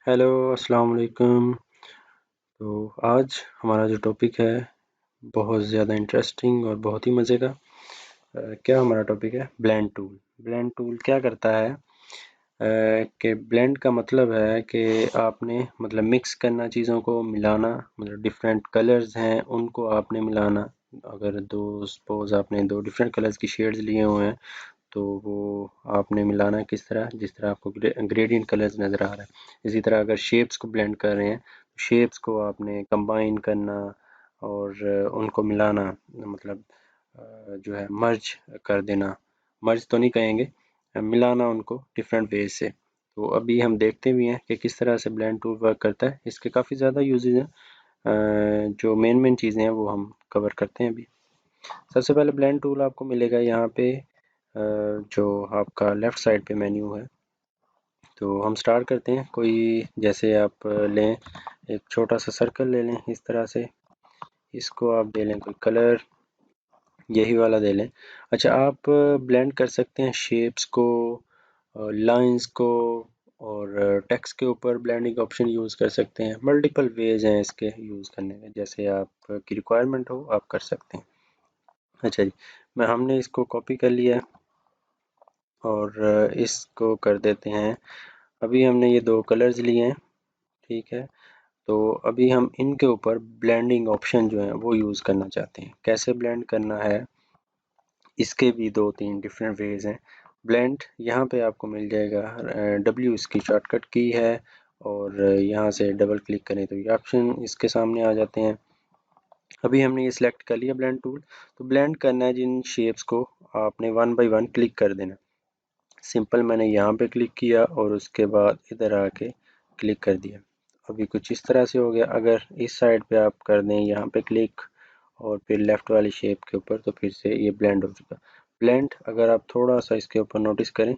Hello, अस्सलाम वालेकुम। तो आज हमारा जो टॉपिक है बहुत ज़्यादा इंटरेस्टिंग और बहुत ही मज़े का। क्या हमारा टॉपिक है? Blend tool. ब्लेंड टूल क्या करता है कि ब्लेंड का मतलब है कि आपने मतलब मिक्स करना, चीज़ों को मिलाना, मतलब डिफरेंट कलर्स हैं उनको आपने मिलाना। अगर दो सपोज़ आपने दो डिफरेंट कलर्स की शेड्स लिए हुए हैं तो वो आपने मिलाना किस तरह, जिस तरह आपको ग्रेडियंट कलर्स नज़र आ रहा है। इसी तरह अगर शेप्स को ब्लेंड कर रहे हैं, शेप्स को आपने कंबाइन करना और उनको मिलाना, मतलब जो है मर्ज कर देना। मर्ज तो नहीं कहेंगे, मिलाना उनको डिफरेंट वेज से। तो अभी हम देखते भी हैं कि किस तरह से ब्लेंड टूल वर्क करता है। इसके काफ़ी ज़्यादा यूजेज हैं। जो मेन चीज़ें हैं वो हम कवर करते हैं अभी। सबसे पहले ब्लेंड टूल आपको मिलेगा यहाँ पे, जो आपका लेफ़्ट साइड पे मेन्यू है। तो हम स्टार्ट करते हैं। कोई जैसे आप लें, एक छोटा सा सर्कल ले लें इस तरह से, इसको आप दे लें कोई कलर, यही वाला दे लें। अच्छा, आप ब्लेंड कर सकते हैं शेप्स को, लाइंस को, और टेक्स्ट के ऊपर ब्लेंडिंग ऑप्शन यूज़ कर सकते हैं। मल्टीपल वेज हैं इसके यूज़ करने के, जैसे आपकी रिक्वायरमेंट हो आप कर सकते हैं। अच्छा जी, हमने इसको कॉपी कर लिया है और इसको कर देते हैं। अभी हमने ये दो कलर्स लिए हैं, ठीक है। तो अभी हम इनके ऊपर ब्लेंडिंग ऑप्शन जो है वो यूज़ करना चाहते हैं। कैसे ब्लेंड करना है, इसके भी दो तीन डिफरेंट वेज हैं। ब्लेंड यहाँ पे आपको मिल जाएगा, डब्ल्यू इसकी शॉर्टकट की है, और यहाँ से डबल क्लिक करें तो ये ऑप्शन इसके सामने आ जाते हैं। अभी हमने ये सिलेक्ट कर लिया ब्लेंड टूल। तो ब्लेंड करना है जिन शेप्स को, आपने वन बाई वन क्लिक कर देना। सिंपल मैंने यहाँ पे क्लिक किया और उसके बाद इधर आके क्लिक कर दिया। अभी कुछ इस तरह से हो गया। अगर इस साइड पे आप कर दें यहाँ पे क्लिक और फिर लेफ़्ट वाली शेप के ऊपर, तो फिर से ये ब्लेंड हो चुका। ब्लेंड अगर आप थोड़ा सा इसके ऊपर नोटिस करें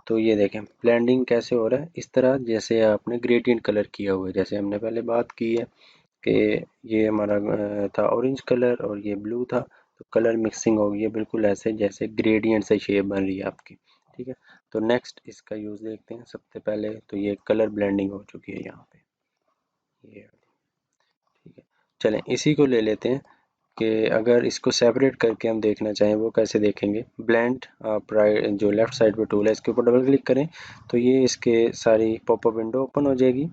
तो ये देखें ब्लेंडिंग कैसे हो रहा है, इस तरह जैसे आपने ग्रेडियंट कलर किया हुआ है। जैसे हमने पहले बात की है कि ये हमारा था ऑरेंज कलर और ये ब्लू था, तो कलर मिक्सिंग हो गई है बिल्कुल ऐसे जैसे ग्रेडियंट से शेप बन रही है आपकी। ठीक है, तो नेक्स्ट इसका यूज़ देखते हैं। सबसे पहले तो ये कलर ब्लेंडिंग हो चुकी है यहाँ पे, ये ठीक है। चलें इसी को ले लेते हैं कि अगर इसको सेपरेट करके हम देखना चाहें वो कैसे देखेंगे। ब्लेंड, आप राइट जो लेफ़्ट साइड पे टूल है इसके ऊपर डबल क्लिक करें तो ये इसके सारी पॉपअप विंडो ओपन हो जाएगी।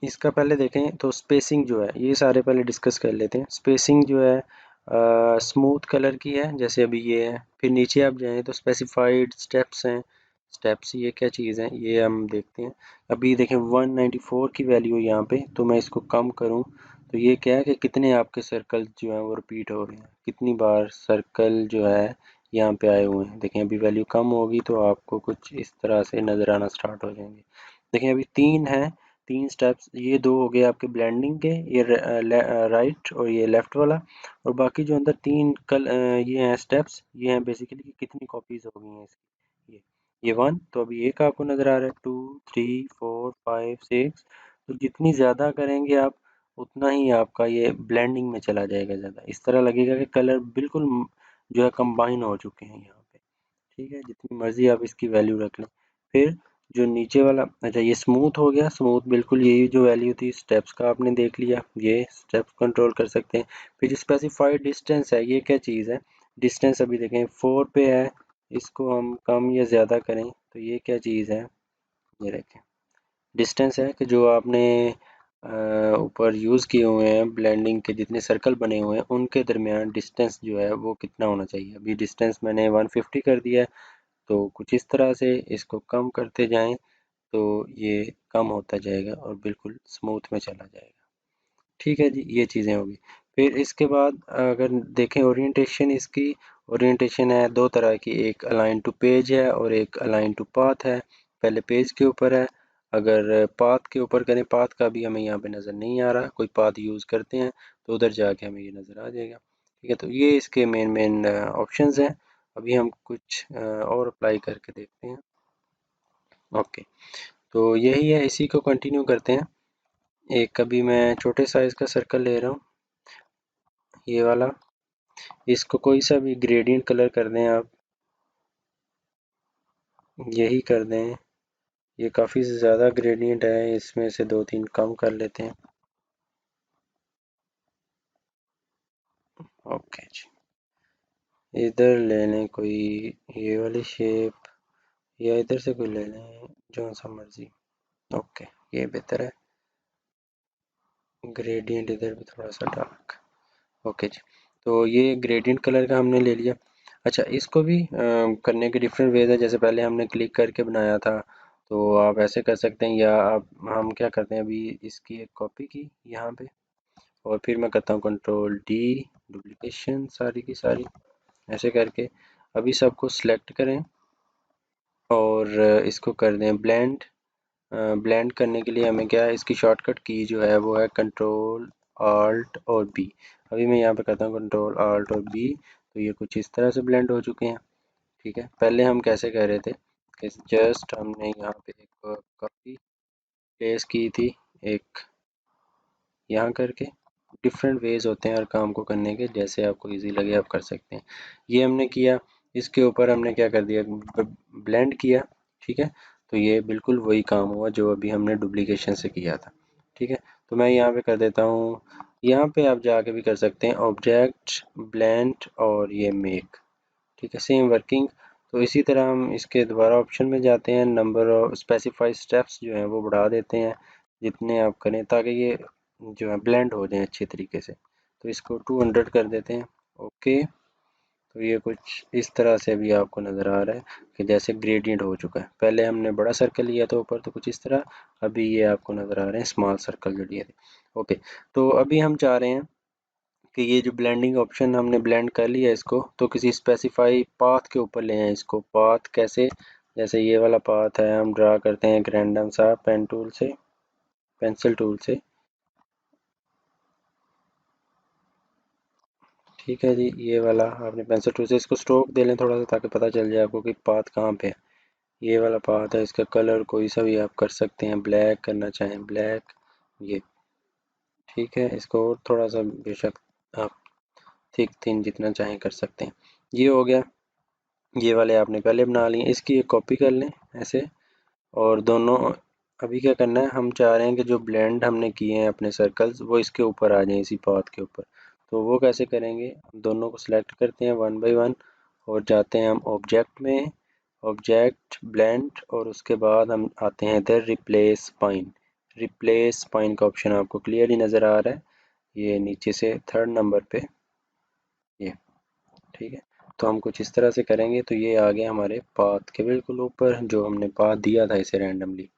इसका पहले देखें तो स्पेसिंग जो है, ये सारे पहले डिस्कस कर लेते हैं। स्पेसिंग जो है स्मूथ कलर की है, जैसे अभी ये है। फिर नीचे आप जाएं तो स्पेसिफाइड स्टेप्स हैं। स्टेप्स ये क्या चीज़ है ये हम देखते हैं। अभी देखें 194 की वैल्यू है यहाँ पे, तो मैं इसको कम करूँ तो ये क्या है कि कितने आपके सर्कल जो हैं वो रिपीट हो रहे हैं, कितनी बार सर्कल जो है यहाँ पे आए हुए हैं। देखें अभी वैल्यू कम होगी तो आपको कुछ इस तरह से नज़र आना स्टार्ट हो जाएंगे। देखें अभी 3 है, 3 स्टेप्स, ये 2 हो गए आपके ब्लेंडिंग के, ये राइट और ये लेफ़्ट वाला। और बाकी जो अंदर 3 ये हैं स्टेप्स, ये हैं बेसिकली कि कितनी कॉपीज़ हो गई हैं इसकी। ये 1, तो अभी एक आपको नज़र आ रहा है, 2 3 4 5 6। तो जितनी ज़्यादा करेंगे आप उतना ही आपका ये ब्लेंडिंग में चला जाएगा ज़्यादा। इस तरह लगेगा कि कलर बिल्कुल जो है कंबाइन हो चुके हैं यहाँ पे। ठीक है, जितनी मर्ज़ी आप इसकी वैल्यू रख लें। फिर जो नीचे वाला, अच्छा ये स्मूथ हो गया। स्मूथ बिल्कुल यही जो वैल्यू थी स्टेप्स का आपने देख लिया, ये स्टेप्स कंट्रोल कर सकते हैं। फिर जो स्पेसिफाइड डिस्टेंस है, ये क्या चीज़ है? डिस्टेंस अभी देखें 4 पे है, इसको हम कम या ज़्यादा करें तो ये क्या चीज़ है? ये देखें डिस्टेंस है कि जो आपने ऊपर यूज़ किए हुए हैं ब्लेंडिंग के, जितने सर्कल बने हुए हैं उनके दरमियान डिस्टेंस जो है वो कितना होना चाहिए। अभी डिस्टेंस मैंने 150 कर दिया है, तो कुछ इस तरह से इसको कम करते जाएं तो ये कम होता जाएगा और बिल्कुल स्मूथ में चला जाएगा। ठीक है जी, ये चीज़ें होगी। फिर इसके बाद अगर देखें ओरिएंटेशन, इसकी ओरिएंटेशन है दो तरह की, एक अलाइन टू पेज है और एक अलाइन टू पाथ है। पहले पेज के ऊपर है, अगर पाथ के ऊपर करें, पाथ का भी हमें यहाँ पे नज़र नहीं आ रहा, कोई पाथ यूज़ करते हैं तो उधर जाके हमें ये नज़र आ जाएगा। ठीक है, तो ये इसके मेन मेन ऑप्शंस हैं। अभी हम कुछ और अप्लाई करके देखते हैं। ओके, तो यही है, इसी को कंटिन्यू करते हैं। एक अभी मैं छोटे साइज़ का सर्कल ले रहा हूँ, ये वाला। इसको कोई सा भी ग्रेडियंट कलर कर दें आप, यही कर दें। ये काफ़ी ज़्यादा ग्रेडियंट है, इसमें से 2-3 कम कर लेते हैं। ओके जी, इधर ले लें कोई ये वाली शेप, या इधर से कोई ले लें, जो सा मर्जी। ओके, ये बेहतर है। ग्रेडियंट इधर भी थोड़ा सा डार्क। ओके जी, तो ये ग्रेडियंट कलर का हमने ले लिया। अच्छा, इसको भी करने के डिफरेंट वेज है। जैसे पहले हमने क्लिक करके बनाया था, तो आप ऐसे कर सकते हैं, या आप हम क्या करते हैं, अभी इसकी एक कॉपी की यहाँ पे, और फिर मैं करता हूँ कंट्रोल डी, डुप्लीकेशन सारी की सारी, ऐसे करके अभी सबको सिलेक्ट करें और इसको कर दें ब्लेंड। ब्लेंड करने के लिए हमें क्या है, इसकी शॉर्टकट की जो है वो है कंट्रोल आल्ट और बी। अभी मैं यहाँ पे करता हूँ कंट्रोल आल्ट और बी, तो ये कुछ इस तरह से ब्लेंड हो चुके हैं। ठीक है, पहले हम कैसे कर रहे थे कि जस्ट हमने यहाँ पे एक कॉपी प्लेस की थी, एक यहाँ करके। डिफरेंट वेज होते हैं हर काम को करने के, जैसे आपको इजी लगे आप कर सकते हैं। ये हमने किया, इसके ऊपर हमने क्या कर दिया, ब्लेंड किया। ठीक है, तो ये बिल्कुल वही काम हुआ जो अभी हमने डुप्लीकेशन से किया था। ठीक है, तो मैं यहाँ पे कर देता हूँ, यहाँ पे आप जाके भी कर सकते हैं ऑब्जेक्ट ब्लेंड और ये मेक। ठीक है, सेम वर्किंग। तो इसी तरह हम इसके दोबारा ऑप्शन में जाते हैं, नंबर ऑफ स्पेसिफाई स्टेप्स जो हैं वो बढ़ा देते हैं जितने आप करें, ताकि ये जो है ब्लेंड हो जाए अच्छे तरीके से। तो इसको 200 कर देते हैं। ओके, तो ये कुछ इस तरह से भी आपको नज़र आ रहा है कि जैसे ग्रेडियंट हो चुका है। पहले हमने बड़ा सर्कल लिया था ऊपर, तो कुछ इस तरह, अभी ये आपको नज़र आ रहे हैं स्मॉल सर्कल जो लिए थे। ओके, तो अभी हम चाह रहे हैं कि ये जो ब्लेंडिंग ऑप्शन हमने ब्लेंड कर लिया इसको, तो किसी स्पेसिफाई पाथ के ऊपर ले आए इसको। पाथ कैसे, जैसे ये वाला पाथ है, हम ड्रा करते हैं एक रैंडम सा पेन टूल से, पेंसिल टूल से। ठीक है जी, ये वाला आपने पेंसिल टूल से इसको स्ट्रोक दे लें थोड़ा सा, ताकि पता चल जाए आपको कि पाथ कहाँ पे है। ये वाला पाथ है, इसका कलर कोई सा भी आप कर सकते हैं, ब्लैक करना चाहें ब्लैक, ये। ठीक है, इसको और थोड़ा सा बेशक आप थिक थिन जितना चाहें कर सकते हैं। ये हो गया, ये वाले आपने पहले बना लिए, इसकी एक कॉपी कर लें ऐसे, और दोनों अभी क्या करना है, हम चाह रहे हैं कि जो ब्लेंड हमने किए हैं अपने सर्कल्स वो इसके ऊपर आ जाएं, इसी पाथ के ऊपर। तो वो कैसे करेंगे, हम दोनों को सिलेक्ट करते हैं वन बाय वन, और जाते हैं हम ऑब्जेक्ट में, ऑब्जेक्ट ब्लेंड, और उसके बाद हम आते हैं इधर रिप्लेस स्पाइन। रिप्लेस स्पाइन का ऑप्शन आपको क्लियरली नज़र आ रहा है, ये नीचे से थर्ड नंबर पे, ये। ठीक है, तो हम कुछ इस तरह से करेंगे, तो ये आ गया हमारे पाथ के बिल्कुल ऊपर, जो हमने पाथ दिया था इसे रैंडमली।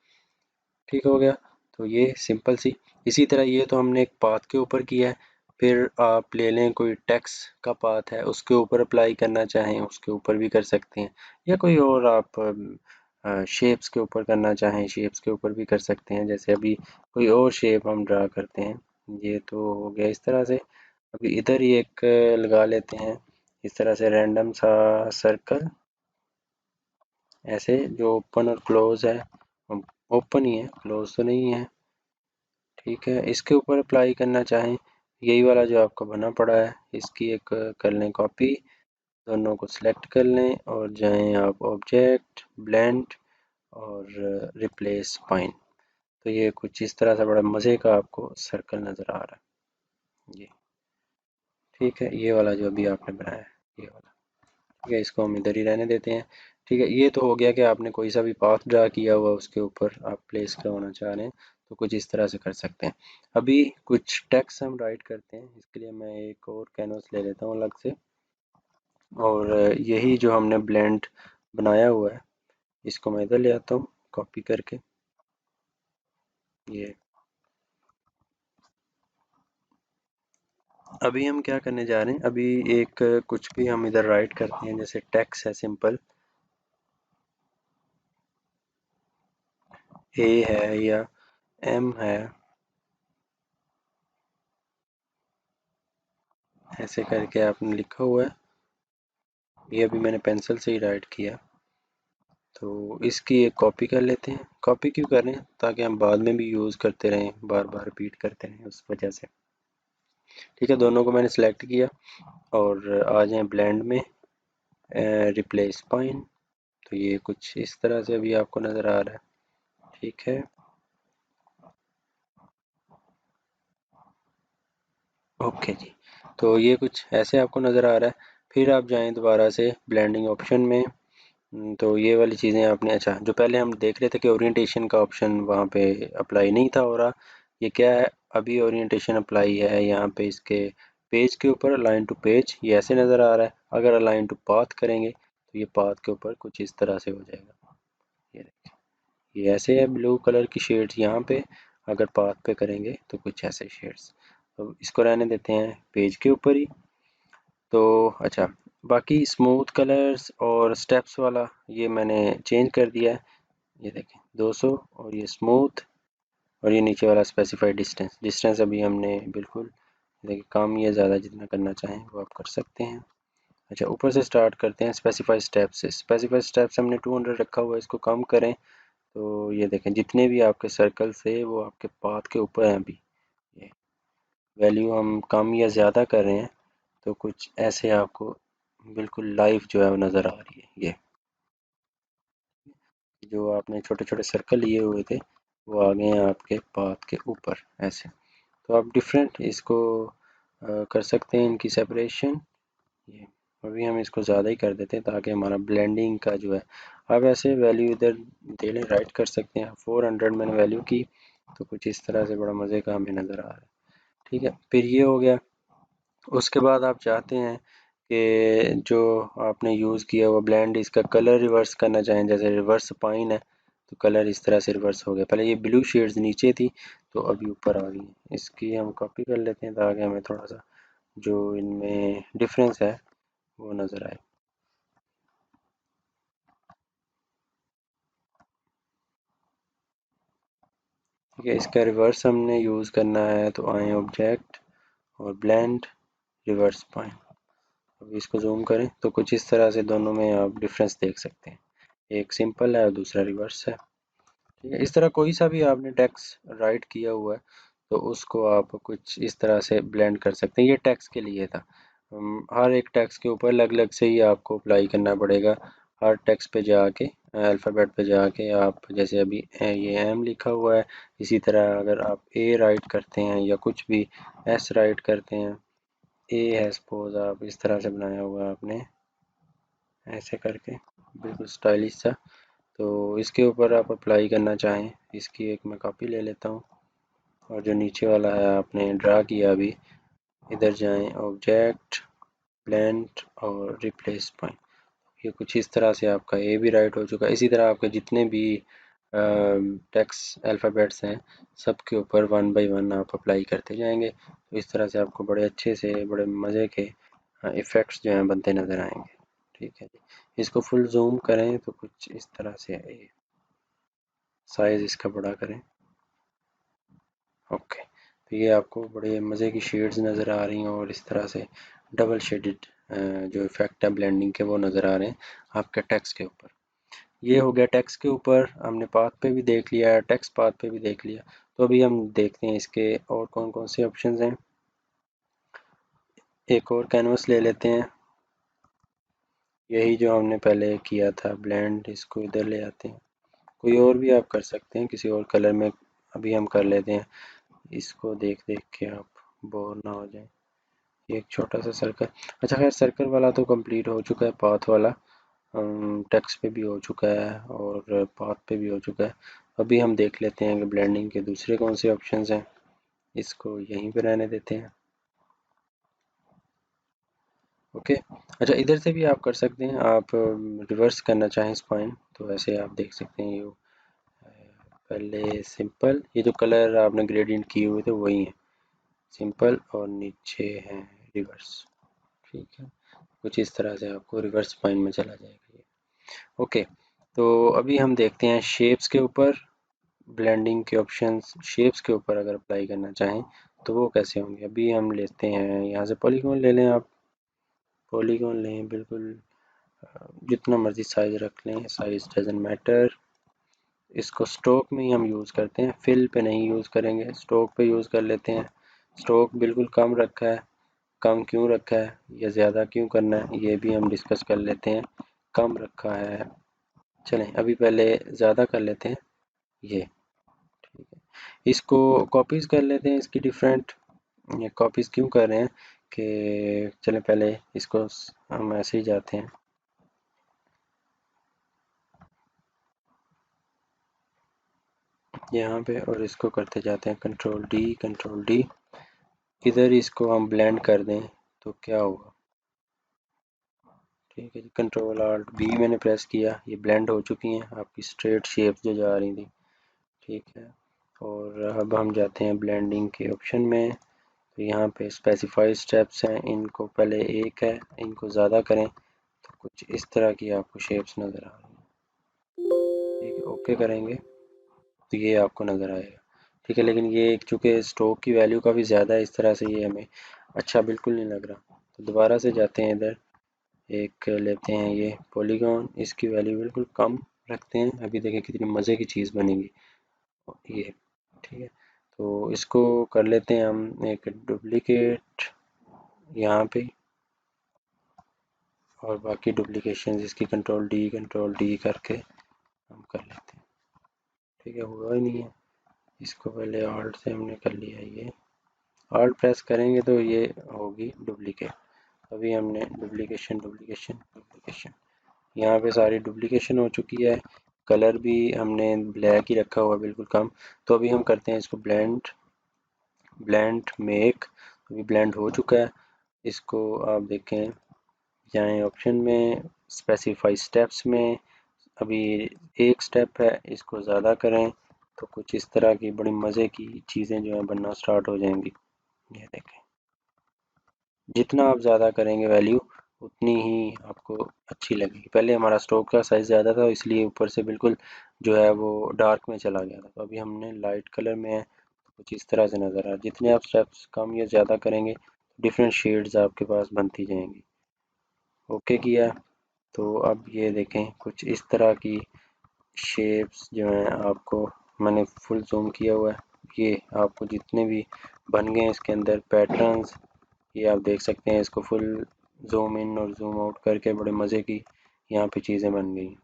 ठीक हो गया, तो ये सिंपल सी। इसी तरह ये तो हमने एक पाथ के ऊपर किया है। फिर आप ले लें कोई टेक्स्ट का पाथ है, उसके ऊपर अप्लाई करना चाहें उसके ऊपर भी कर सकते हैं, या कोई और आप शेप्स के ऊपर करना चाहें शेप्स के ऊपर भी कर सकते हैं। जैसे अभी कोई और शेप हम ड्रा करते हैं, ये तो हो गया इस तरह से। अभी इधर ही एक लगा लेते हैं इस तरह से रैंडम सा सर्कल, ऐसे जो ओपन और क्लोज है, ओपन ही है, क्लोज तो नहीं है। ठीक है, इसके ऊपर अप्लाई करना चाहें, यही वाला जो आपका बना पड़ा है, इसकी एक कर लें कॉपी, दोनों को सिलेक्ट कर लें और जाएं आप ऑब्जेक्ट ब्लेंड और रिप्लेस पॉइंट। तो ये कुछ इस तरह से बड़ा मज़े का आपको सर्कल नज़र आ रहा है ये। ठीक है, ये वाला जो अभी आपने बनाया है, ये वाला। ठीक है, इसको हम इधर ही रहने देते हैं। ठीक है, ये तो हो गया कि आपने कोई सा भी पाथ ड्रा किया हुआ उसके ऊपर आप प्लेस करवाना चाह रहे हैं, तो कुछ इस तरह से कर सकते हैं। अभी कुछ टेक्स्ट हम राइट करते हैं, इसके लिए मैं एक और कैनवस ले लेता हूँ अलग से, और यही जो हमने ब्लेंड बनाया हुआ है इसको मैं इधर ले आता हूँ कॉपी करके, ये। अभी हम क्या करने जा रहे हैं, अभी एक कुछ भी हम इधर राइट करते हैं, जैसे टेक्स्ट है सिंपल, ए है या एम है, ऐसे करके आपने लिखा हुआ है। ये अभी मैंने पेंसिल से ही राइट किया, तो इसकी एक कॉपी कर लेते हैं। कॉपी क्यों कर रहे हैं, ताकि हम बाद में भी यूज़ करते रहें, बार बार रिपीट करते रहें, उस वजह से। ठीक है, दोनों को मैंने सेलेक्ट किया, और आ जाएं ब्लेंड में, रिप्लेस पॉइंट। तो ये कुछ इस तरह से अभी आपको नज़र आ रहा है। ठीक है, ओके जी। तो ये कुछ ऐसे आपको नज़र आ रहा है। फिर आप जाएं दोबारा से ब्लेंडिंग ऑप्शन में। तो ये वाली चीज़ें आपने, अच्छा जो पहले हम देख रहे थे कि ओरिएंटेशन का ऑप्शन वहाँ पे अप्लाई नहीं था हो रहा, ये क्या है, अभी ओरिएंटेशन अप्लाई है यहाँ पे इसके पेज के ऊपर। अलाइन टू पेज ये ऐसे नज़र आ रहा है। अगर अलाइन टू पाथ करेंगे तो ये पाथ के ऊपर कुछ इस तरह से हो जाएगा। ये देखिए, ये ऐसे है ब्लू कलर की शेड्स यहाँ पे। अगर पाथ पे करेंगे तो कुछ ऐसे शेड्स। तो इसको रहने देते हैं पेज के ऊपर ही। तो अच्छा, बाकी स्मूथ कलर्स और स्टेप्स वाला ये मैंने चेंज कर दिया है। ये देखें 200, और ये स्मूथ, और ये नीचे वाला स्पेसिफाइड डिस्टेंस। डिस्टेंस अभी हमने बिल्कुल देखिए कम या ज़्यादा जितना करना चाहें वो आप कर सकते हैं। अच्छा, ऊपर से स्टार्ट करते हैं स्पेसिफाइड स्टेप्स से। स्पेसिफाइड स्टेप्स हमने 200 रखा हुआ है, इसको कम करें तो ये देखें जितने भी आपके सर्कल से वो आपके पाथ के ऊपर हैं। अभी ये वैल्यू हम कम या ज़्यादा कर रहे हैं तो कुछ ऐसे आपको बिल्कुल लाइव जो है वो नज़र आ रही है। ये जो आपने छोटे छोटे सर्कल लिए हुए थे वो आ गए हैं आपके पाथ के ऊपर ऐसे। तो आप डिफरेंट इसको कर सकते हैं इनकी सेपरेशन। ये अभी हम इसको ज़्यादा ही कर देते हैं ताकि हमारा ब्लेंडिंग का जो है, आप ऐसे वैल्यू इधर दे लें, राइट कर सकते हैं। 400 मैंने वैल्यू की तो कुछ इस तरह से बड़ा मज़े का हमें नज़र आ रहा है। ठीक है, फिर ये हो गया। उसके बाद आप चाहते हैं कि जो आपने यूज़ किया हुआ ब्लेंड, इसका कलर रिवर्स करना चाहें, जैसे रिवर्स पाइन है तो कलर इस तरह से रिवर्स हो गया। पहले ये ब्लू शेड्स नीचे थी तो अभी ऊपर आ गई। इसकी हम कॉपी कर लेते हैं ताकि हमें थोड़ा सा जो इनमें डिफरेंस है वो नज़र आए। ठीक है, इसका रिवर्स हमने यूज़ करना है तो आए ऑब्जेक्ट और ब्लेंड रिवर्स पॉइंट। अब इसको जूम करें तो कुछ इस तरह से दोनों में आप डिफरेंस देख सकते हैं, एक सिंपल है और दूसरा रिवर्स है। ठीक है, इस तरह कोई सा भी आपने टेक्स्ट राइट किया हुआ है तो उसको आप कुछ इस तरह से ब्लेंड कर सकते हैं। ये टेक्स्ट के लिए था। हर एक टेक्स्ट के ऊपर अलग अलग से ही आपको अप्लाई करना पड़ेगा। हर टेक्स्ट पे जाके अल्फ़ाबेट पे जाके आप, जैसे अभी ये एम लिखा हुआ है, इसी तरह अगर आप ए राइट करते हैं या कुछ भी एस राइट करते हैं, ए है सपोज, आप इस तरह से बनाया हुआ है आपने ऐसे करके बिल्कुल स्टाइलिश सा, तो इसके ऊपर आप अप्लाई करना चाहें, इसकी एक मैं कॉपी ले लेता हूँ। और जो नीचे वाला है आपने ड्रा किया अभी, इधर जाएं ऑब्जेक्ट ब्लेंड और रिप्लेस पॉइंट। ये कुछ इस तरह से आपका ए भी राइट हो चुका है। इसी तरह आपके जितने भी टेक्स्ट अल्फ़ाबेट्स हैं सबके ऊपर वन बाय वन आप अप्लाई करते जाएंगे। तो इस तरह से आपको बड़े अच्छे से बड़े मज़े के इफ़ेक्ट्स जो हैं बनते नज़र आएंगे। ठीक है जी, इसको फुल जूम करें तो कुछ इस तरह से है। साइज़ इसका बड़ा करें, ओके। तो ये आपको बड़े मज़े की शेड्स नज़र आ रही हैं और इस तरह से डबल शेडेड जो इफ़ेक्ट है ब्लेंडिंग के वो नज़र आ रहे हैं आपके टेक्स्ट के ऊपर। ये हो गया टेक्स्ट के ऊपर, हमने पाथ पे भी देख लिया, टेक्स्ट पाथ पे भी देख लिया। तो अभी हम देखते हैं इसके और कौन कौन से ऑप्शंस हैं। एक और कैनवस ले लेते हैं, यही जो हमने पहले किया था ब्लेंड, इसको इधर ले आते हैं। कोई और भी आप कर सकते हैं किसी और कलर में, अभी हम कर लेते हैं इसको देख देख के आप बोर ना हो जाए। एक छोटा सा सर्कल, अच्छा खैर सर्कल वाला तो कंप्लीट हो चुका है, पाथ वाला टेक्स्ट पे भी हो चुका है और पाथ पे भी हो चुका है। अभी हम देख लेते हैं कि ब्लेंडिंग के दूसरे कौन से ऑप्शंस हैं, इसको यहीं पे रहने देते हैं। ओके, अच्छा इधर से भी आप कर सकते हैं, आप रिवर्स करना चाहें स्पाइन तो ऐसे आप देख सकते हैं। ये पहले सिंपल, ये जो कलर आपने ग्रेडियंट किए हुए थे वही है, सिंपल और नीचे है रिवर्स। ठीक है, कुछ इस तरह से आपको रिवर्स स्पाइन में चला जाएगा ये। ओके, तो अभी हम देखते हैं शेप्स के ऊपर। ब्लेंडिंग के ऑप्शंस शेप्स के ऊपर अगर अप्लाई करना चाहें तो वो कैसे होंगे। अभी हम लेते हैं यहाँ से पॉलीगॉन ले लें, आप पॉलीगॉन लें बिल्कुल, जितना मर्जी साइज रख लें, साइज डजंट मैटर। इसको स्ट्रोक में ही हम यूज़ करते हैं, फिल पे नहीं यूज़ करेंगे, स्ट्रोक पे यूज़ कर लेते हैं। स्ट्रोक बिल्कुल कम रखा है, कम क्यों रखा है या ज़्यादा क्यों करना है ये भी हम डिस्कस कर लेते हैं। कम रखा है, चलें अभी पहले ज़्यादा कर लेते हैं। ये ठीक है। इसको कॉपीज़ कर लेते हैं, इसकी डिफरेंट। ये कॉपीज़ क्यों कर रहे हैं कि चलें पहले इसको हम ऐसे ही जाते हैं यहाँ पे और इसको करते जाते हैं कंट्रोल डी। इधर इसको हम ब्लेंड कर दें तो क्या होगा, ठीक है जी। कंट्रोल आल्ट बी मैंने प्रेस किया, ये ब्लेंड हो चुकी हैं आपकी स्ट्रेट शेप जो जा रही थी, ठीक है। और अब हम जाते हैं ब्लेंडिंग के ऑप्शन में, तो यहाँ पे स्पेसिफाई स्टेप्स हैं, इनको पहले एक है, इनको ज़्यादा करें तो कुछ इस तरह की आपको शेप्स नज़र आ रही हैं, ठीक है। ओके करेंगे तो ये आपको नज़र आएगा, ठीक है। लेकिन ये चूँकि स्टॉक की वैल्यू काफ़ी ज़्यादा है, इस तरह से ये हमें अच्छा बिल्कुल नहीं लग रहा। तो दोबारा से जाते हैं इधर, एक लेते हैं ये पॉलीगॉन, इसकी वैल्यू बिल्कुल कम रखते हैं। अभी देखें कितनी मज़े की चीज़ बनेगी ये, ठीक है। तो इसको कर लेते हैं हम एक डुप्लीकेट यहाँ पे, और बाकी डुप्लीकेशन इसकी कंट्रोल डी करके हम कर लेते हैं, ठीक है। हुआ ही नहीं है, इसको पहले ऑल्ट से हमने कर लिया, ये ऑल्ट प्रेस करेंगे तो ये होगी डुप्लीकेट। अभी हमने डुप्लीकेशन यहाँ पे सारी डुप्लीकेशन हो चुकी है। कलर भी हमने ब्लैक ही रखा हुआ बिल्कुल कम। तो अभी हम करते हैं इसको ब्लेंड मेक, अभी ब्लेंड हो चुका है। इसको आप देखें, जाएँ ऑप्शन में, स्पेसिफाई स्टेप्स में, अभी एक स्टेप है, इसको ज़्यादा करें तो कुछ इस तरह की बड़ी मज़े की चीज़ें जो हैं बनना स्टार्ट हो जाएंगी। ये देखें, जितना आप ज़्यादा करेंगे वैल्यू उतनी ही आपको अच्छी लगेगी। पहले हमारा स्ट्रोक का साइज़ ज़्यादा था, इसलिए ऊपर से बिल्कुल जो है वो डार्क में चला गया था। तो अभी हमने लाइट कलर में है, तो कुछ इस तरह से नज़र आ रहा है। जितने आप स्टेप्स कम या ज़्यादा करेंगे डिफरेंट शेड्स आपके पास बनती जाएंगी। ओके किया, तो अब ये देखें कुछ इस तरह की शेप्स जो हैं आपको, मैंने फुल जूम किया हुआ है, ये आपको जितने भी बन गए हैं इसके अंदर पैटर्न्स, ये आप देख सकते हैं। इसको फुल जूम इन और जूम आउट करके बड़े मज़े की यहाँ पे चीज़ें बन गई,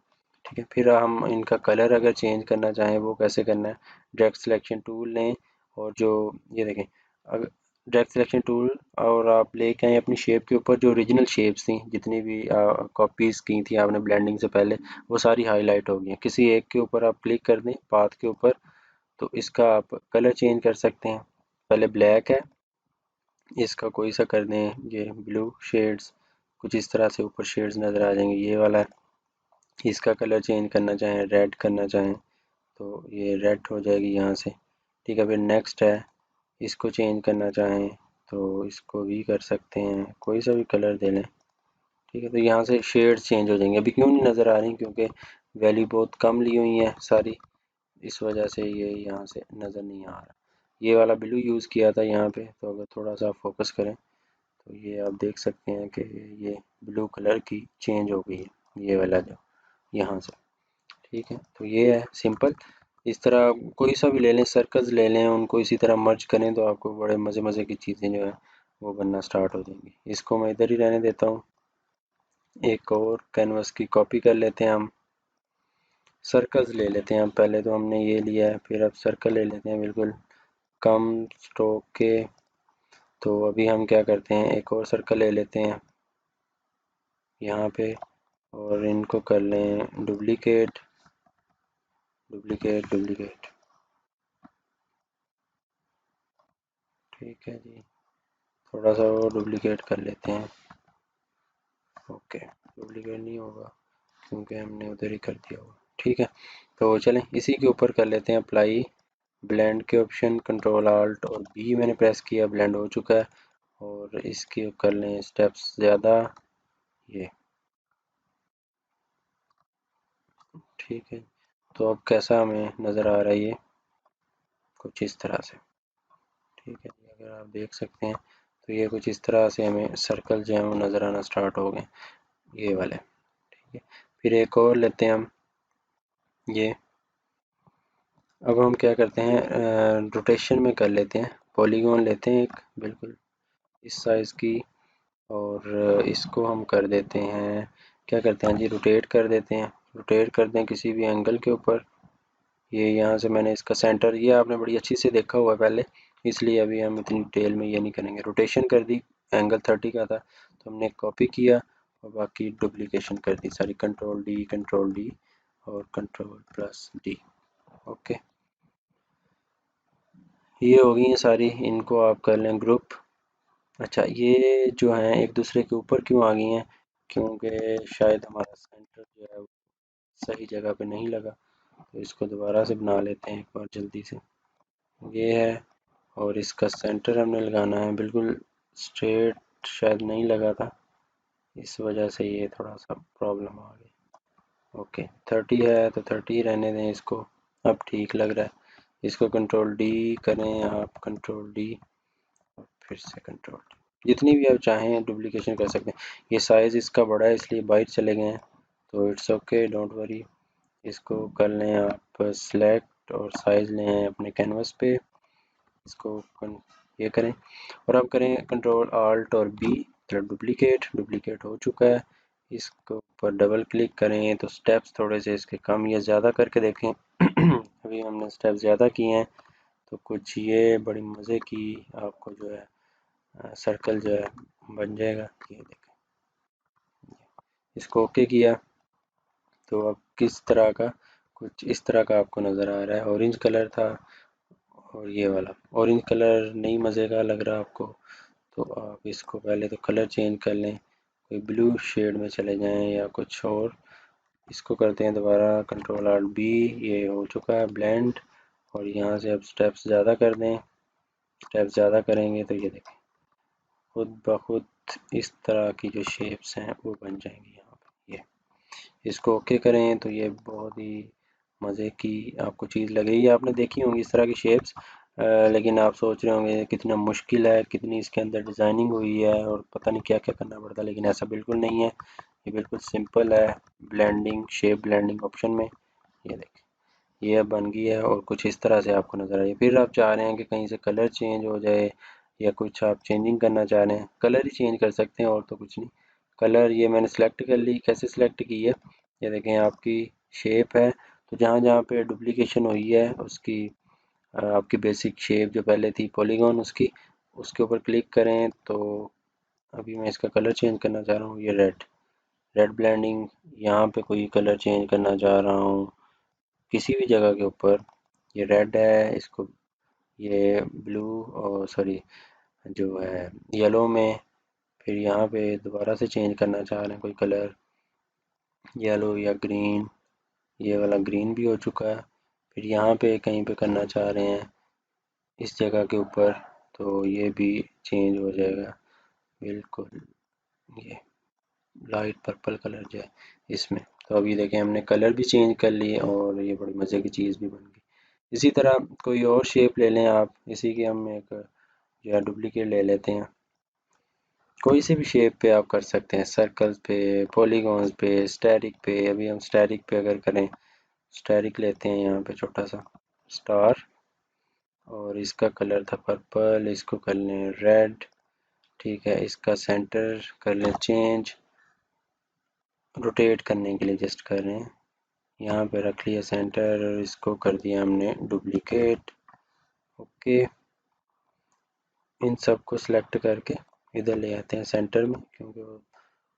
ठीक है। फिर हम इनका कलर अगर चेंज करना चाहें वो कैसे करना है, डायरेक्ट सिलेक्शन टूल लें, और जो ये देखें, अगर डायरेक्ट सिलेक्शन टूल और आप लेके आए अपनी शेप के ऊपर, जो ओरिजिनल शेप्स थी जितनी भी कॉपीज़ की थी आपने ब्लेंडिंग से पहले, वो सारी हाईलाइट हो गई हैं। किसी एक के ऊपर आप क्लिक कर दें पाथ के ऊपर, तो इसका आप कलर चेंज कर सकते हैं। पहले ब्लैक है, इसका कोई सा कर दें, ये ब्लू शेड्स, कुछ इस तरह से ऊपर शेड्स नज़र आ जाएंगे। ये वाला इसका कलर चेंज करना चाहें, रेड करना चाहें तो ये रेड हो जाएगी यहाँ से, ठीक है। फिर नेक्स्ट है, इसको चेंज करना चाहें तो इसको भी कर सकते हैं, कोई सा भी कलर दे लें, ठीक है। तो यहाँ से शेड्स चेंज हो जाएंगे। अभी क्यों नहीं नज़र आ रही, क्योंकि वैल्यू बहुत कम ली हुई है सारी, इस वजह से ये यहाँ से नज़र नहीं आ रहा। ये वाला ब्लू यूज़ किया था यहाँ पे, तो अगर थोड़ा सा फोकस करें तो ये आप देख सकते हैं कि ये ब्लू कलर की चेंज हो गई है, ये वाला जो यहाँ से, ठीक है। तो ये है सिंपल। इस तरह कोई सा भी ले लें, सर्कल्स ले लें, उनको इसी तरह मर्ज करें तो आपको बड़े मज़े मज़े की चीज़ें जो है वो बनना स्टार्ट हो जाएंगी। इसको मैं इधर ही रहने देता हूँ। एक और कैनवस की कॉपी कर लेते हैं हम, सर्कल्स ले लेते हैं हम। पहले तो हमने ये लिया है, फिर अब सर्कल ले लेते हैं बिल्कुल कम स्ट्रोक के। तो अभी हम क्या करते हैं, एक और सर्कल ले लेते हैं यहाँ पे, और इनको कर लें डुप्लीकेट, डुप्लीकेट, ठीक है जी। थोड़ा सा और डुप्लीकेट कर लेते हैं, ओके। डुप्लीकेट नहीं होगा क्योंकि हमने उधर ही कर दिया होगा, ठीक है। तो चलें इसी के ऊपर कर लेते हैं अप्लाई, ब्लेंड के ऑप्शन कंट्रोल आल्ट और बी मैंने प्रेस किया, ब्लेंड हो चुका है। और इसके कर लें स्टेप्स ज़्यादा, ये ठीक है। तो अब कैसा हमें नज़र आ रहा है, ये कुछ इस तरह से, ठीक है। अगर आप देख सकते हैं तो ये कुछ इस तरह से हमें सर्कल जो है वो नज़र आना स्टार्ट हो गए, ये वाले, ठीक है। फिर एक और लेते हैं हम ये, अब हम क्या करते हैं रोटेशन में कर लेते हैं, पॉलीगॉन लेते हैं एक बिल्कुल इस साइज़ की, और इसको हम कर देते हैं, क्या करते हैं जी, रोटेट कर देते हैं, रोटेट कर दें किसी भी एंगल के ऊपर, ये यहाँ से मैंने इसका सेंटर, ये आपने बड़ी अच्छी से देखा हुआ है पहले, इसलिए अभी हम इतनी डिटेल में ये नहीं करेंगे। रोटेशन कर दी, एंगल 30 का था तो हमने कॉपी किया और बाकी डुप्लीकेशन कर दी सारी, कंट्रोल डी और कंट्रोल प्लस डी। ओके, ये हो गई हैं सारी, इनको आप कर लें ग्रुप। अच्छा, ये जो हैं एक दूसरे के ऊपर क्यों आ गई हैं, क्योंकि शायद हमारा सेंटर जो है वो सही जगह पे नहीं लगा, तो इसको दोबारा से बना लेते हैं एक बार जल्दी से। ये है, और इसका सेंटर हमने लगाना है बिल्कुल स्ट्रेट, शायद नहीं लगा था, इस वजह से ये थोड़ा सा प्रॉब्लम आ गई। ओके, 30 है तो 30 रहने दें इसको, अब ठीक लग रहा है। इसको कंट्रोल डी करें आप, कंट्रोल डी और फिर से कंट्रोल, जितनी भी आप चाहें डुप्लीकेशन कर सकते हैं। ये साइज़ इसका बड़ा है इसलिए बाहर चले गए हैं, तो इट्स ओके, डोंट वरी। इसको कर लें आप सिलेक्ट और साइज़ लें अपने कैनवस पे, इसको ये करें और अब करें कंट्रोल आल्ट और बी, मतलब डुप्लीकेट हो चुका है। इसको ऊपर डबल क्लिक करें तो स्टेप्स थोड़े से इसके कम या ज़्यादा करके देखें। अभी हमने स्टेप ज़्यादा किए हैं, तो कुछ ये बड़ी मज़े की आपको जो है सर्कल जो है बन जाएगा। ये देखें, इसको ओके किया तो अब किस तरह का, कुछ इस तरह का आपको नज़र आ रहा है। ऑरेंज कलर था और ये वाला ऑरेंज कलर नहीं मज़े का लग रहा आपको, तो आप इसको पहले तो कलर चेंज कर लें, कोई ब्लू शेड में चले जाएं या कुछ और। इसको करते हैं दोबारा कंट्रोल आर बी, ये हो चुका है ब्लेंड, और यहाँ से अब स्टेप्स ज़्यादा कर दें। स्टेप्स ज़्यादा करेंगे तो ये देखें खुद ब खुद इस तरह की जो शेप्स हैं वो बन जाएंगी यहाँ पे। ये इसको ओके करें तो ये बहुत ही मज़े की आपको चीज़ लगेगी। आपने देखी होंगी इस तरह की शेप्स, लेकिन आप सोच रहे होंगे कितना मुश्किल है, कितनी इसके अंदर डिज़ाइनिंग हुई है और पता नहीं क्या क्या करना पड़ता है, लेकिन ऐसा बिल्कुल नहीं है, ये बिल्कुल सिंपल है। ब्लेंडिंग, शेप ब्लेंडिंग ऑप्शन में ये देखें, ये अब बन गई है और कुछ इस तरह से आपको नज़र आई। फिर आप चाह रहे हैं कि कहीं से कलर चेंज हो जाए या कुछ आप चेंजिंग करना चाह रहे हैं, कलर ही चेंज कर सकते हैं और तो कुछ नहीं। कलर ये मैंने सेलेक्ट कर ली, कैसे सिलेक्ट की है, ये देखें आपकी शेप है, तो जहाँ जहाँ पे डुप्लीकेशन हुई है उसकी आपकी बेसिक शेप जो पहले थी पॉलीगॉन उसकी, उसके ऊपर क्लिक करें तो अभी मैं इसका कलर चेंज करना चाह रहा हूँ, ये रेड, रेड ब्लेंडिंग, यहाँ पे कोई कलर चेंज करना चाह रहा हूँ किसी भी जगह के ऊपर, ये रेड है, इसको ये ब्लू और सॉरी जो है येलो में, फिर यहाँ पे दोबारा से चेंज करना चाह रहे हैं कोई कलर, येलो या ग्रीन, ये वाला ग्रीन भी हो चुका है। फिर यहाँ पे कहीं पे करना चाह रहे हैं इस जगह के ऊपर, तो ये भी चेंज हो जाएगा बिल्कुल, ये लाइट पर्पल कलर जो है इसमें। तो अभी देखें हमने कलर भी चेंज कर लिए और ये बड़ी मज़े की चीज़ भी बन गई। इसी तरह कोई और शेप ले लें आप, इसी की हम एक जो है डुप्लीकेट ले लेते हैं, कोई से भी शेप पे आप कर सकते हैं, सर्कल्स पे, पॉलीगॉन्स पे, स्टैटिक पे। अभी हम स्टैटिक पे अगर करें, स्टैटिक लेते हैं यहाँ पे छोटा सा स्टार, और इसका कलर था पर्पल, इसको कर लें रेड। ठीक है, इसका सेंटर कर लें चेंज, रोटेट करने के लिए जस्ट कर रहे हैं, यहाँ पे रख लिया सेंटर और इसको कर दिया हमने डुप्लीकेट। ओके, इन सब को सिलेक्ट करके इधर ले आते हैं सेंटर में, क्योंकि वो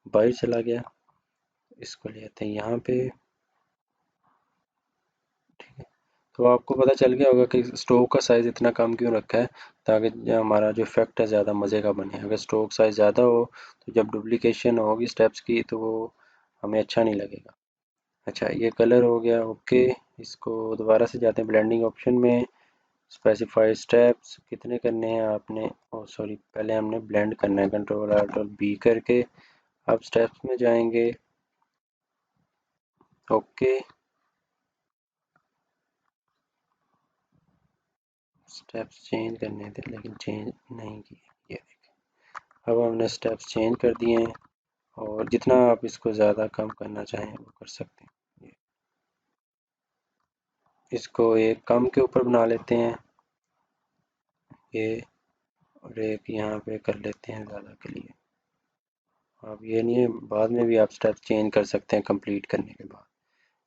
बाहर चला गया, इसको ले आते हैं यहाँ पे। ठीक है, तो आपको पता चल गया होगा कि स्ट्रोक का साइज़ इतना कम क्यों रखा है, ताकि जो हमारा जो इफेक्ट है ज़्यादा मज़े का बने। अगर स्ट्रोक साइज़ ज़्यादा हो तो जब डुप्लीकेशन होगी स्टेप्स की तो वो हमें अच्छा नहीं लगेगा। अच्छा, ये कलर हो गया ओके। इसको दोबारा से जाते हैं ब्लेंडिंग ऑप्शन में, स्पेसिफाई स्टेप्स कितने करने हैं आपने, ओ सॉरी पहले हमने ब्लेंड करना है, कंट्रोल आल्ट और बी करके अब स्टेप्स में जाएंगे। ओके, स्टेप्स चेंज करने थे लेकिन चेंज नहीं किए, ये अब हमने स्टेप्स चेंज कर दिए हैं, और जितना आप इसको ज़्यादा कम करना चाहें वो कर सकते हैं। इसको एक कम के ऊपर बना लेते हैं ये, और एक यहाँ पे कर लेते हैं ज़्यादा के लिए। अब ये नहीं है, बाद में भी आप स्टेप्स चेंज कर सकते हैं कंप्लीट करने के बाद,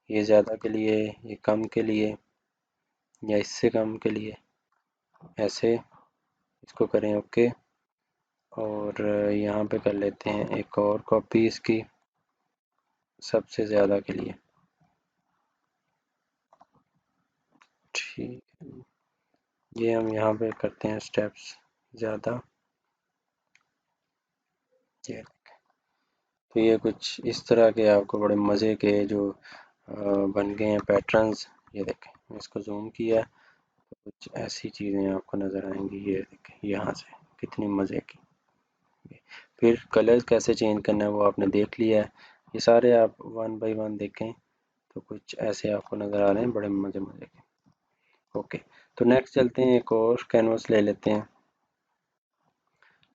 ये ज़्यादा के लिए, ये कम के लिए। या इससे कम के लिए ऐसे इसको करें ओके। और यहाँ पे कर लेते हैं एक और कॉपी इसकी सबसे ज़्यादा के लिए। ठीक है, ये हम यहाँ पे करते हैं स्टेप्स ज़्यादा। ये तो ये कुछ इस तरह के आपको बड़े मज़े के जो बन गए हैं पैटर्न्स। ये देखें, मैं इसको जूम किया तो कुछ ऐसी चीज़ें आपको नज़र आएंगी। ये देखें यहाँ से कितनी मज़े की। फिर कलर्स कैसे चेंज करना है वो आपने देख लिया है। ये सारे आप वन बाय वन देखें तो कुछ ऐसे आपको नज़र आ रहे हैं बड़े मज़े मज़े के। ओके, तो नेक्स्ट चलते हैं, एक और कैनवस ले लेते हैं।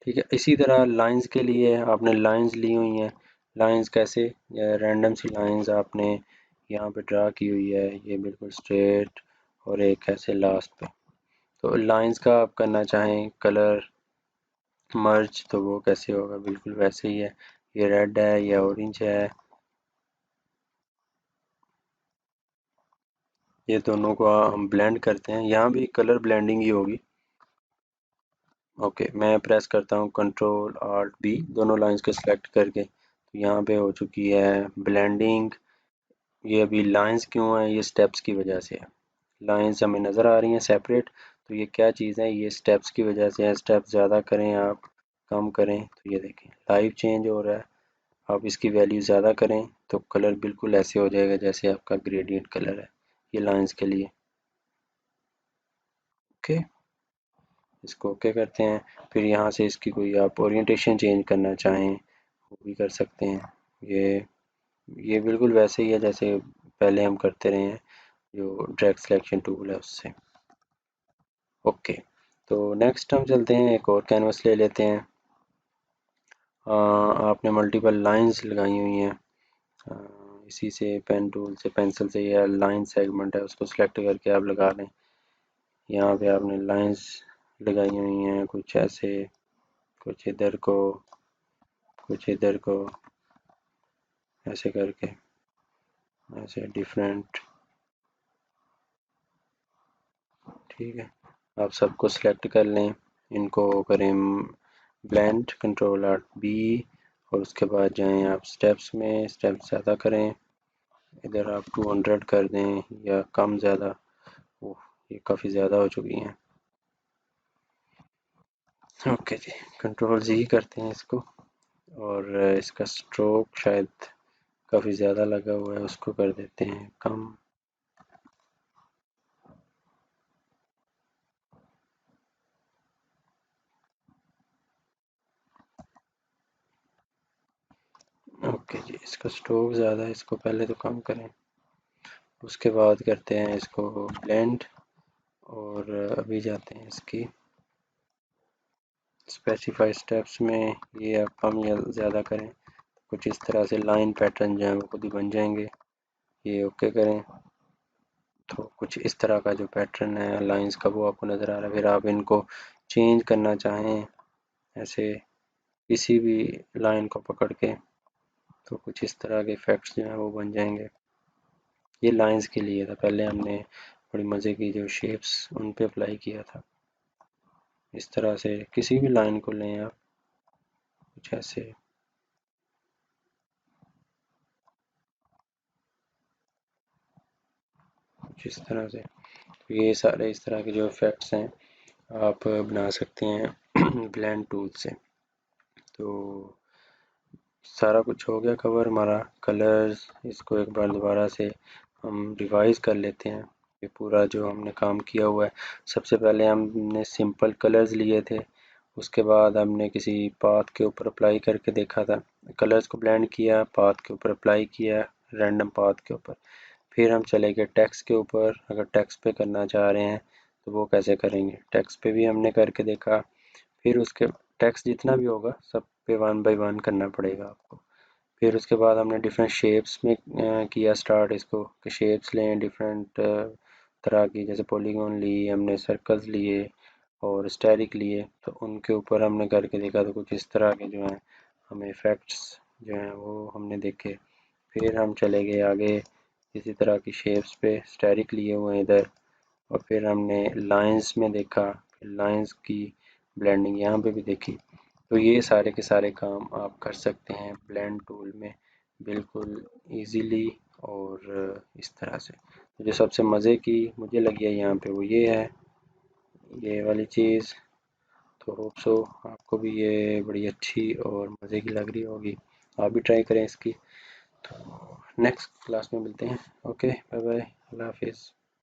ठीक है, इसी तरह लाइंस के लिए आपने लाइंस ली हुई हैं। लाइंस कैसे, रैंडम सी लाइंस आपने यहाँ पे ड्रा की हुई है, ये बिल्कुल स्ट्रेट और एक ऐसे लास्ट पे। तो लाइंस का आप करना चाहें कलर मर्ज तो वो कैसे होगा, बिल्कुल वैसे ही है। ये रेड है, ये ऑरेंज है, ये दोनों को हम ब्लेंड करते हैं। यहाँ भी कलर ब्लेंडिंग ही होगी। ओके, मैं प्रेस करता हूँ कंट्रोल आल्ट बी दोनों लाइंस को सिलेक्ट करके, तो यहाँ पे हो चुकी है ब्लेंडिंग। ये अभी लाइंस क्यों है, ये स्टेप्स की वजह से है। लाइंस हमें नज़र आ रही हैं सेपरेट, तो ये क्या चीज़ है, ये स्टेप्स की वजह से है। स्टेप ज़्यादा करें आप, कम करें तो ये देखें लाइव चेंज हो रहा है। आप इसकी वैल्यू ज़्यादा करें तो कलर बिल्कुल ऐसे हो जाएगा जैसे आपका ग्रेडियंट कलर है ये लाइंस के लिए। ओके, इसको ओके करते हैं। फिर यहाँ से इसकी कोई आप ओरिएंटेशन चेंज करना चाहें वो भी कर सकते हैं। ये बिल्कुल वैसे ही है जैसे पहले हम करते रहे हैं, जो ड्रैग सिलेक्शन टूल है उससे। ओके, तो नेक्स्ट हम चलते हैं, एक और कैनवस ले लेते हैं। आपने मल्टीपल लाइंस लगाई हुई हैं। इसी से पेन टूल से, पेंसिल से, या लाइन सेगमेंट है उसको सिलेक्ट करके आप लगा लें। यहाँ पे आपने लाइंस लगाई हुई हैं कुछ ऐसे, कुछ इधर को, कुछ इधर को, ऐसे करके, ऐसे डिफरेंट। ठीक है, आप सबको सिलेक्ट कर लें, इनको करें ब्लेंड कंट्रोल आर्ट बी, और उसके बाद जाएं आप स्टेप्स में, स्टेप्स ज़्यादा करें। इधर आप 200 कर दें या कम ज़्यादा। ओह, ये काफ़ी ज़्यादा हो चुकी हैं। ओके जी, कंट्रोल जी करते हैं इसको, और इसका स्ट्रोक शायद काफ़ी ज़्यादा लगा हुआ है, उसको कर देते हैं कम। ओके जी, इसका स्ट्रोक ज़्यादा है, इसको पहले तो कम करें, उसके बाद करते हैं इसको ब्लेंड। और अभी जाते हैं इसकी स्पेसिफाई स्टेप्स में, ये आप कम या ज़्यादा करें। कुछ इस तरह से लाइन पैटर्न जो है वो खुद ही बन जाएंगे। ये ओके करें तो कुछ इस तरह का जो पैटर्न है लाइंस का वो आपको नज़र आ रहा है। फिर आप इनको चेंज करना चाहें ऐसे किसी भी लाइन को पकड़ के, तो कुछ इस तरह के इफ़ेक्ट्स जो हैं वो बन जाएंगे। ये लाइंस के लिए था, पहले हमने बड़ी मज़े की जो शेप्स उन पे अप्लाई किया था। इस तरह से किसी भी लाइन को लें आप, कुछ ऐसे, कुछ इस तरह से। तो ये सारे इस तरह के जो इफ़ेक्ट्स हैं आप बना सकते हैं ब्लेंड टूल से। तो सारा कुछ हो गया कवर हमारा, कलर्स, इसको एक बार दोबारा से हम रिवाइज कर लेते हैं। ये पूरा जो हमने काम किया हुआ है, सबसे पहले हमने सिंपल कलर्स लिए थे, उसके बाद हमने किसी पाथ के ऊपर अप्लाई करके देखा था, कलर्स को ब्लेंड किया, पाथ के ऊपर अप्लाई किया, रैंडम पाथ के ऊपर। फिर हम चले गए टेक्स्ट के ऊपर, अगर टेक्स्ट पे करना चाह रहे हैं तो वो कैसे करेंगे, टेक्स्ट पे भी हमने करके देखा। फिर उसके टेक्स्ट जितना भी होगा सब पे वन बाय वन करना पड़ेगा आपको। फिर उसके बाद हमने डिफरेंट शेप्स में किया स्टार्ट इसको, कि शेप्स लें डिफरेंट तरह की, जैसे पॉलीगॉन ली हमने, सर्कल्स लिए और स्टेरिक लिए, तो उनके ऊपर हमने करके देखा तो कुछ इस तरह के जो हैं हमें इफ़ेक्ट्स जो हैं वो हमने देखे। फिर हम चले गए आगे, इसी तरह की शेप्स पे स्टेरिक लिए हुए हैं इधर, और फिर हमने लाइंस में देखा, फिर लाइंस की ब्लेंडिंग यहाँ पे भी देखी। तो ये सारे के सारे काम आप कर सकते हैं ब्लेंड टूल में बिल्कुल इजीली और इस तरह से। तो जो सबसे मज़े की मुझे लगी है यहाँ पे वो ये है, ये वाली चीज़। तो होप सो आपको भी ये बड़ी अच्छी और मज़े की लग रही होगी, आप भी ट्राई करें इसकी। तो नेक्स्ट क्लास में मिलते हैं। ओके, बाय बाय, अल्लाह हाफिज़।